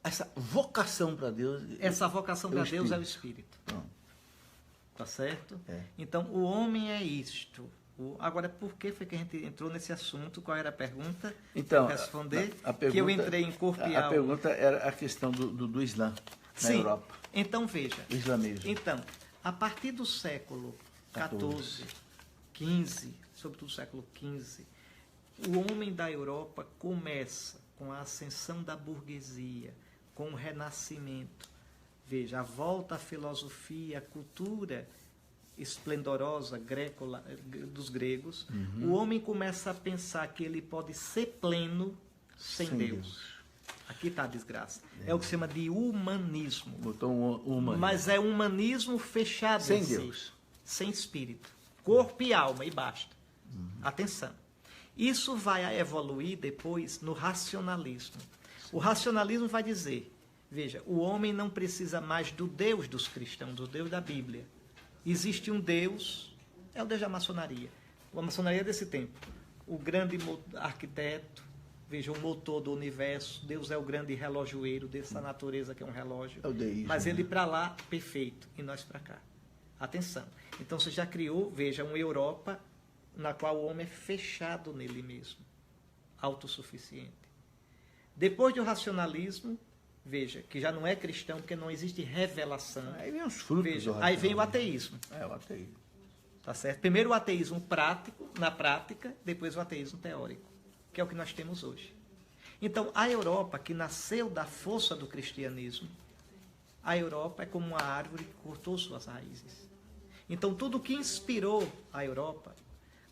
essa vocação para Deus... Essa vocação para Deus é o Espírito. Tá certo? Então, o homem é isto. Agora, por que foi que a gente entrou nesse assunto? Qual era a pergunta? Então, responder a pergunta, que eu entrei em corpo e alma. A pergunta era a questão do Islã na Europa. Então, veja. O islamismo. Então, a partir do século XIV, XV, sobretudo o século XV, o homem da Europa começa com a ascensão da burguesia, com o Renascimento. Veja, a volta à filosofia, à cultura esplendorosa dos gregos. O homem começa a pensar que ele pode ser pleno sem Deus. Aqui está a desgraça. É o que se chama de humanismo. Botou um humanismo. Mas é um humanismo fechado sem em Deus. Si, sem espírito. Corpo e alma, e basta. Atenção. Isso vai evoluir depois no racionalismo. O racionalismo vai dizer, veja, o homem não precisa mais do Deus dos cristãos, do Deus da Bíblia. Existe um Deus, é o Deus da maçonaria. A maçonaria é desse tempo. O grande arquiteto, veja, o motor do universo. Deus é o grande relojoeiro dessa natureza que é um relógio. É o deísmo, mas ele para lá, perfeito, e nós para cá. Atenção. Então você já criou, veja, uma Europa na qual o homem é fechado nele mesmo, autossuficiente. Depois do racionalismo, veja, que já não é cristão, porque não existe revelação. Aí vem os frutos veja, do aí vem o ateísmo. É, o ateísmo. Tá certo? Primeiro o ateísmo prático, na prática, depois o ateísmo teórico, que é o que nós temos hoje. Então, a Europa, que nasceu da força do cristianismo, a Europa é como uma árvore que cortou suas raízes. Então, tudo que inspirou a Europa,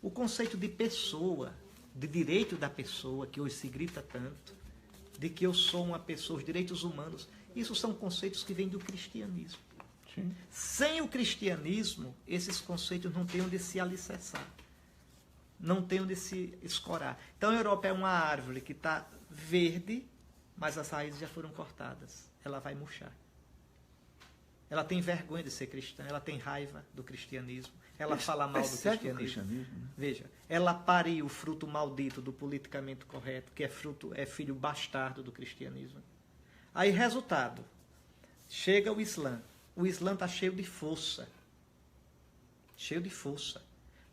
o conceito de pessoa, de direito da pessoa, que hoje se grita tanto, de que eu sou uma pessoa, os direitos humanos, isso são conceitos que vêm do cristianismo. Sim. Sem o cristianismo, esses conceitos não têm onde se alicerçar, não têm onde se escorar. Então, a Europa é uma árvore que está verde, mas as raízes já foram cortadas. Ela vai murchar. Ela tem vergonha de ser cristã, ela tem raiva do cristianismo, ela fala mal do cristianismo. Né? Veja, ela pariu o fruto maldito do politicamente correto, que é filho bastardo do cristianismo. Aí, resultado, chega o Islã. O Islã está cheio de força. Cheio de força.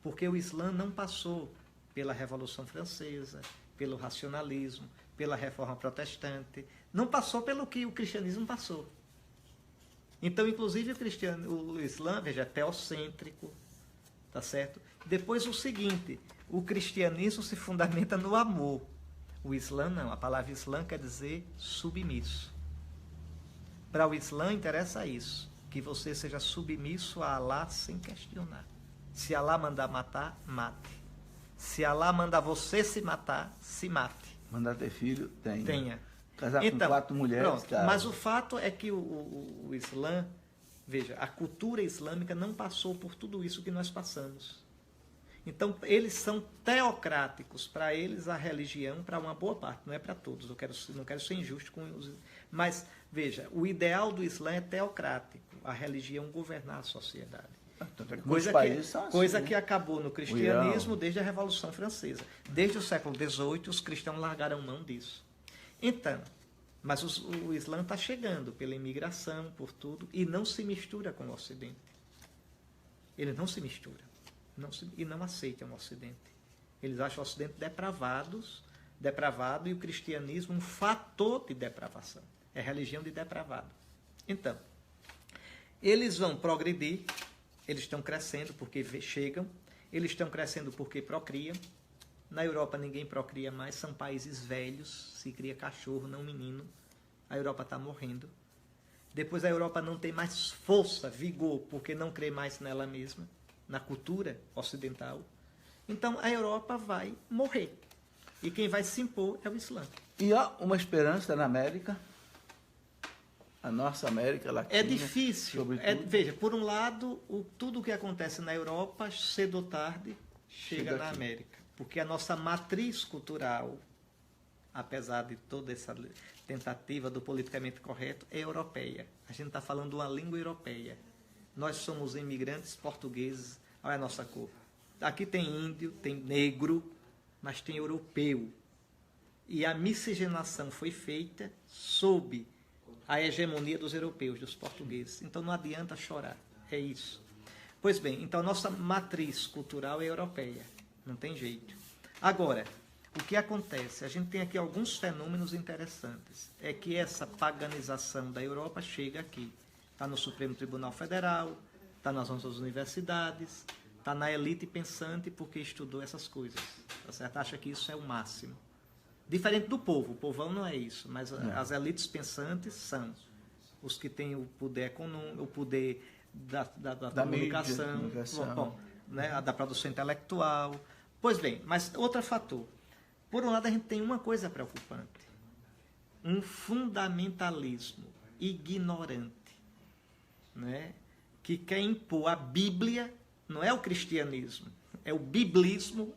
Porque o Islã não passou pela Revolução Francesa, pelo racionalismo, pela Reforma Protestante, não passou pelo que o cristianismo passou. Então, inclusive, o Islã, veja, é teocêntrico, tá certo? Depois, o seguinte, o cristianismo se fundamenta no amor. O Islã não, a palavra Islã quer dizer submisso. Para o Islã interessa isso, que você seja submisso a Alá sem questionar. Se Alá mandar matar, mate. Se Alá mandar você se matar, se mate. Mandar ter filho, tenha. Tenha. Casar com 4 mulheres. Pronto, Tá. mas o fato é que o Islã, veja, a cultura islâmica não passou por tudo isso que nós passamos. Então, eles são teocráticos. Para eles, a religião, para uma boa parte, não é para todos, não quero ser injusto com os... Mas, veja, o ideal do Islã é teocrático, a religião governar a sociedade. Coisa que acabou no cristianismo desde a Revolução Francesa. Desde o século XVIII, os cristãos largaram mão disso. Então, mas o Islã está chegando pela imigração, por tudo, e não se mistura com o Ocidente. Ele não se mistura. E não aceitam o Ocidente. Eles acham o Ocidente depravado, e o cristianismo um fator de depravação. É religião de depravado. Então, eles vão progredir, eles estão crescendo porque chegam, eles estão crescendo porque procriam. Na Europa ninguém procria mais, são países velhos, se cria cachorro, não menino. A Europa está morrendo. Depois a Europa não tem mais força, vigor, porque não crê mais nela mesma, na cultura ocidental. Então a Europa vai morrer. E quem vai se impor é o Islã. E há uma esperança na América, a nossa América Latina. É difícil. Veja, por um lado, tudo o que acontece na Europa, cedo ou tarde, chega na América. Porque a nossa matriz cultural, apesar de toda essa tentativa do politicamente correto, é europeia. A gente está falando uma língua europeia. Nós somos imigrantes portugueses, olha a nossa cor. Aqui tem índio, tem negro, mas tem europeu. E a miscigenação foi feita sob a hegemonia dos europeus, dos portugueses. Então não adianta chorar, é isso. Pois bem, então a nossa matriz cultural é europeia. Não tem jeito. Agora, o que acontece? A gente tem aqui alguns fenômenos interessantes. É que essa paganização da Europa chega aqui. Está no Supremo Tribunal Federal, está nas nossas universidades, está na elite pensante porque estudou essas coisas. tá certo? Acha que isso é o máximo. Diferente do povo. O povão não é isso, mas as elites pensantes são os que têm o poder econômico, o poder da comunicação, mídia, bom, né, da produção intelectual. Pois bem, mas outro fator. Por um lado, a gente tem uma coisa preocupante. Um fundamentalismo ignorante, né, que quer impor a Bíblia, não é o cristianismo, é o biblismo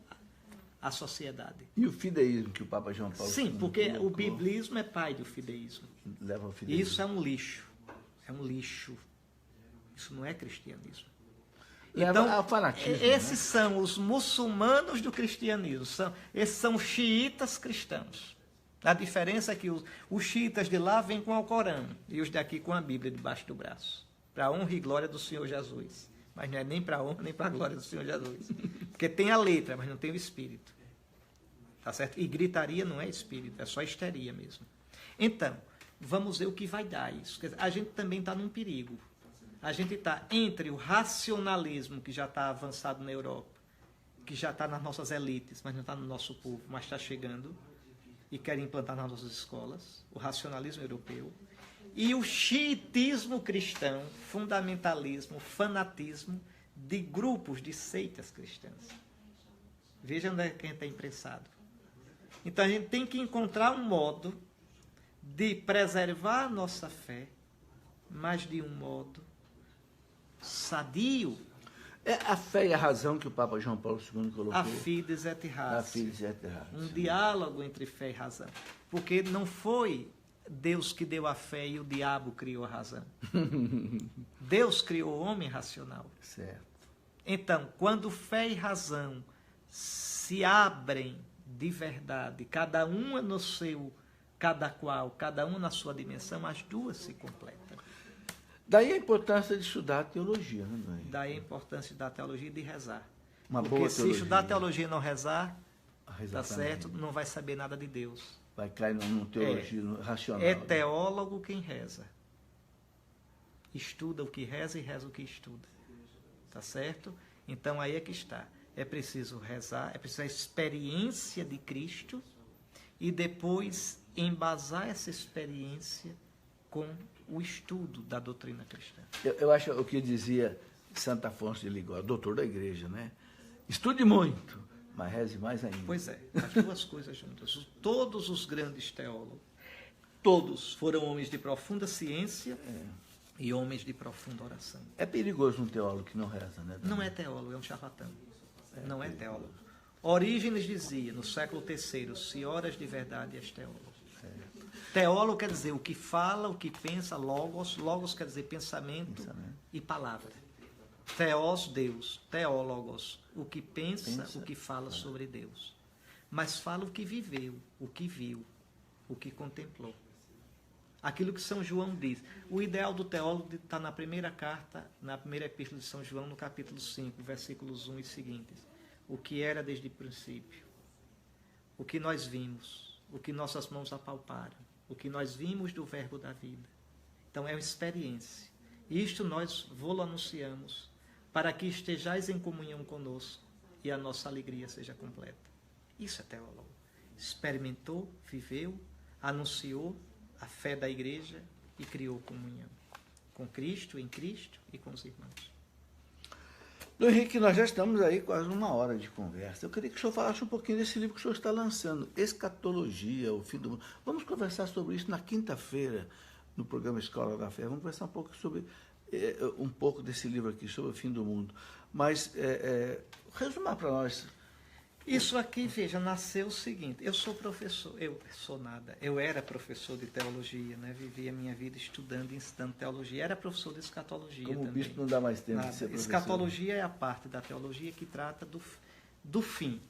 à sociedade. E o fideísmo que o Papa João Paulo II Sim, porque colocou, o biblismo é pai do fideísmo. leva ao fideísmo. Isso é um lixo. É um lixo. Isso não é cristianismo. Leva Então, ao fanatismo, esses são os muçulmanos do cristianismo. Esses são xiitas cristãos. A diferença é que os xiitas de lá vêm com o Alcorão e os daqui com a Bíblia debaixo do braço. Para a honra e glória do Senhor Jesus. Mas não é nem para a honra nem para a glória do Senhor Jesus. Porque tem a letra, mas não tem o espírito. Tá certo? E gritaria não é espírito, é só histeria mesmo. Então, vamos ver o que vai dar isso. Quer dizer, a gente também está num perigo. A gente está entre o racionalismo que já está avançado na Europa, que já está nas nossas elites, mas não está no nosso povo, mas está chegando e quer implantar nas nossas escolas, o racionalismo europeu, e o xiitismo cristão, fundamentalismo, fanatismo de grupos de seitas cristãs. Veja onde é que a gente está imprensado. Então a gente tem que encontrar um modo de preservar a nossa fé, mas de um modo sadio. É a fé e a razão que o Papa João Paulo II colocou. A fides et ratio. A fides et ratio. Um diálogo entre fé e razão. Porque não foi Deus que deu a fé e o diabo criou a razão. Deus criou o homem racional. Certo. Então, quando fé e razão se abrem de verdade, cada uma no seu, cada uma na sua dimensão, as duas se completam. Daí a importância de estudar a teologia, né, mãe? Daí a importância da teologia e de rezar. Uma Porque boa se teologia. estudar teologia e não rezar, Exatamente. tá certo, não vai saber nada de Deus. Vai cair numa teologia racional. É teólogo quem reza. Estuda o que reza e reza o que estuda. Tá certo? Então aí é que está. É preciso rezar, é preciso a experiência de Cristo e depois embasar essa experiência com o estudo da doutrina cristã. Eu acho o que dizia Santo Afonso de Ligório, doutor da igreja, né? Estude muito, mas reze mais ainda. Pois é, as duas coisas juntas. Todos os grandes teólogos, todos foram homens de profunda ciência e homens de profunda oração. É perigoso um teólogo que não reza, né? Não é teólogo, é um charlatão. Não é teólogo. Orígenes dizia, no século III, se oras de verdade és teólogo. Teólogo quer dizer o que fala, o que pensa, logos. Logos quer dizer pensamento e palavra. Theos, Deus. Teólogos, o que pensa, o que fala sobre Deus. Mas fala o que viveu, o que viu, o que contemplou. Aquilo que São João diz. O ideal do teólogo está na primeira carta, na primeira epístola de São João, no capítulo 5, versículos 1 e seguintes. O que era desde o princípio. O que nós vimos. O que nossas mãos apalparam. O que nós vimos do verbo da vida. Então é uma experiência. Isto nós vou-lo anunciamos para que estejais em comunhão conosco e a nossa alegria seja completa. Isso é teólogo. Experimentou, viveu, anunciou a fé da igreja e criou comunhão com Cristo, em Cristo e com os irmãos. Dom Henrique, nós já estamos aí quase uma hora de conversa. Eu queria que o senhor falasse um pouquinho desse livro que o senhor está lançando, Escatologia, o Fim do Mundo. Vamos conversar sobre isso na quinta-feira, no programa Escola da Fé. Vamos conversar um pouco desse livro aqui, sobre o fim do mundo. Mas, resumar para nós. Isso aqui, veja, nasceu o seguinte, eu sou professor, eu era professor de teologia, né? Vivi a minha vida estudando e ensinando teologia, era professor de escatologia Como também. o bispo não dá mais tempo de ser professor. Escatologia é a parte da teologia que trata do fim.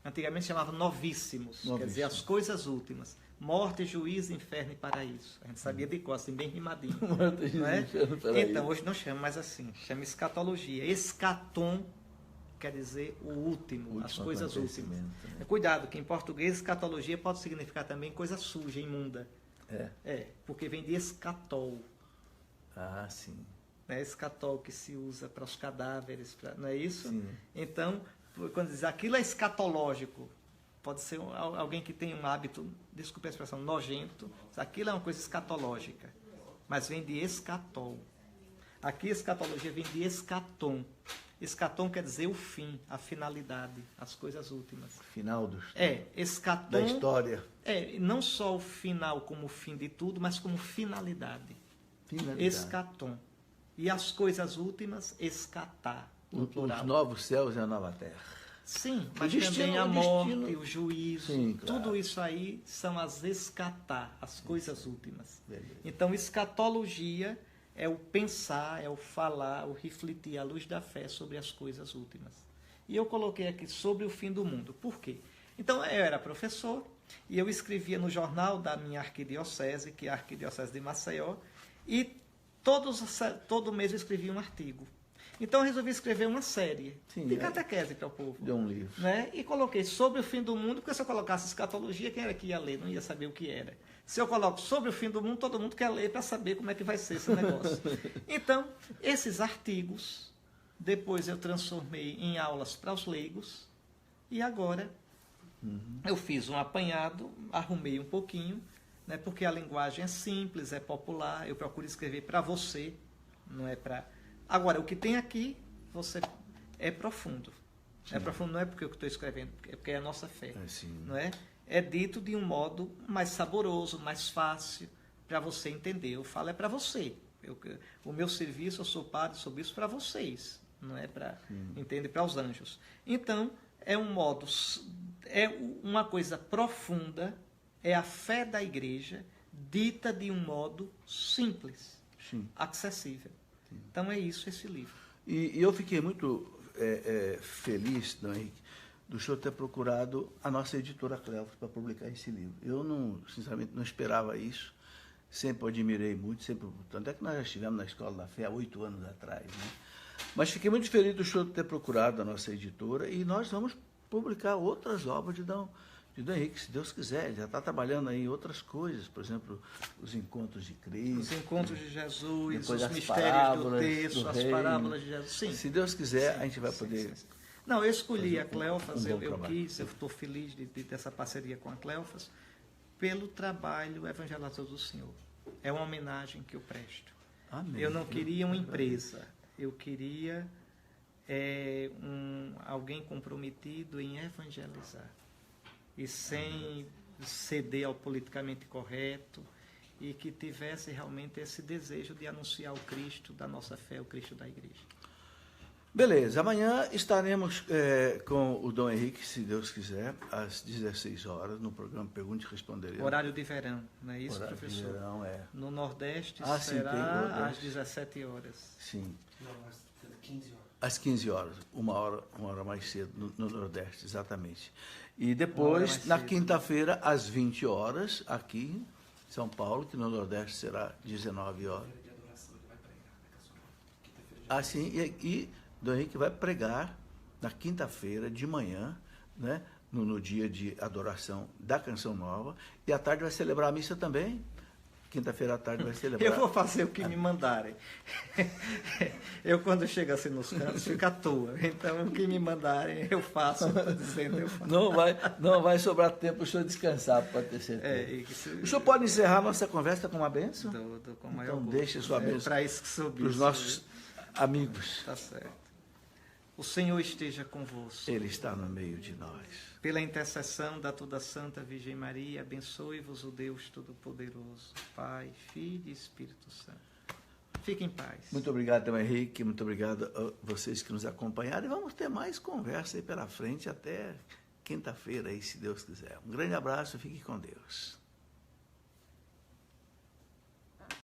Antigamente se chamava novíssimos, quer dizer, as coisas últimas. Morte, juízo, inferno e paraíso. A gente sabia de cor, assim, bem rimadinho. Morte, não é? inferno, paraíso. Então, hoje não chama mais assim, chama escatologia. Escatom quer dizer o último, as coisas últimas. Né? Cuidado, que em português escatologia pode significar também coisa suja, imunda. Porque vem de escatol. Ah, sim. Escatol que se usa para os cadáveres, não é isso? Sim. Então, quando diz aquilo é escatológico, pode ser alguém que tem um hábito, desculpe a expressão, nojento, aquilo é uma coisa escatológica, mas vem de escatol. Aqui escatologia vem de escatom. Escatom quer dizer o fim, a finalidade, as coisas últimas. Final escatom da história. Não só o final como o fim de tudo, mas como finalidade. Escatom. E as coisas últimas, escatar. Os novos céus e a nova terra. Sim, mas também a morte, o juízo, tudo isso aí são as escatar, as coisas últimas. Beleza. Então, escatologia é o pensar, é o falar, o refletir à luz da fé sobre as coisas últimas. E eu coloquei aqui sobre o fim do mundo. Por quê? Então, eu era professor e eu escrevia no jornal da minha arquidiocese, que é a Arquidiocese de Maceió, e todo mês eu escrevia um artigo. Então eu resolvi escrever uma série de catequese para o povo. De um livro. Né? E coloquei sobre o fim do mundo, porque se eu colocasse escatologia, quem era que ia ler? Não ia saber o que era. Se eu coloco sobre o fim do mundo, todo mundo quer ler para saber como é que vai ser esse negócio. Então, esses artigos, depois eu transformei em aulas para os leigos, e agora eu fiz um apanhado, arrumei um pouquinho, né? Porque a linguagem é simples, é popular, eu procuro escrever para você, não é para... Agora, o que tem aqui, é profundo. Sim. É profundo não é porque eu estou escrevendo, é porque é a nossa fé. Não é? É dito de um modo mais saboroso, mais fácil, para você entender. Eu falo para você. O meu serviço, eu sou padre, sou bispo para vocês. Não é para, entende, para os anjos. Então, é um modo, é uma coisa profunda, é a fé da igreja, dita de um modo simples, acessível. Então é isso esse livro. E eu fiquei muito feliz, Dom Henrique, do senhor ter procurado a nossa editora Cleofas para publicar esse livro. Eu, sinceramente, não esperava isso. Sempre admirei muito, tanto é que nós já estivemos na Escola da Fé há 8 anos atrás. Né? Mas fiquei muito feliz do senhor ter procurado a nossa editora e nós vamos publicar outras obras de Dom Henrique, se Deus quiser. Ele já está trabalhando aí em outras coisas, por exemplo, os encontros de Cristo. Os encontros de Jesus, os mistérios do texto, as parábolas de Jesus. Sim. Se Deus quiser, a gente vai poder... Não, eu escolhi a Cleofas, eu estou feliz dessa parceria com a Cleofas, pelo trabalho evangelizador do Senhor. É uma homenagem que eu presto. Amém. Eu não queria uma empresa, eu queria alguém comprometido em evangelizar. E sem ceder ao politicamente correto, e que tivesse realmente esse desejo de anunciar o Cristo da nossa fé, o Cristo da igreja. Beleza, amanhã estaremos com o Dom Henrique, se Deus quiser, às 16 horas, no programa Pergunte e Responderemos. Horário de verão, não é isso, horário professor? De verão, No Nordeste será às 17 horas. Sim. Não, às 15 horas. Às 15 horas, uma hora mais cedo, no Nordeste, exatamente. E depois, na quinta-feira, às 20 horas, aqui em São Paulo, que no Nordeste será 19 horas. Sim, e Dom Henrique vai pregar na quinta-feira de manhã, né, no dia de adoração da Canção Nova, e à tarde vai celebrar a missa também. Quinta-feira à tarde vai celebrar. Eu vou fazer o que me mandarem. Eu, quando chego assim nos cantos, fico à toa. Então, o que me mandarem, eu faço. Eu faço. Não vai sobrar tempo para o senhor descansar, pode ter certeza. O senhor pode encerrar a nossa conversa com uma bênção? Então, deixe sua bênção para isso que sou bispo, para os nossos amigos. Tá certo. O Senhor esteja convosco. Ele está no meio de nós. Pela intercessão da toda Santa Virgem Maria, abençoe-vos o Deus Todo-Poderoso, Pai, Filho e Espírito Santo. Fiquem em paz. Muito obrigado, Dom Henrique. Muito obrigado a vocês que nos acompanharam. E vamos ter mais conversa aí pela frente até quinta-feira, aí, se Deus quiser. Um grande abraço. Fique com Deus.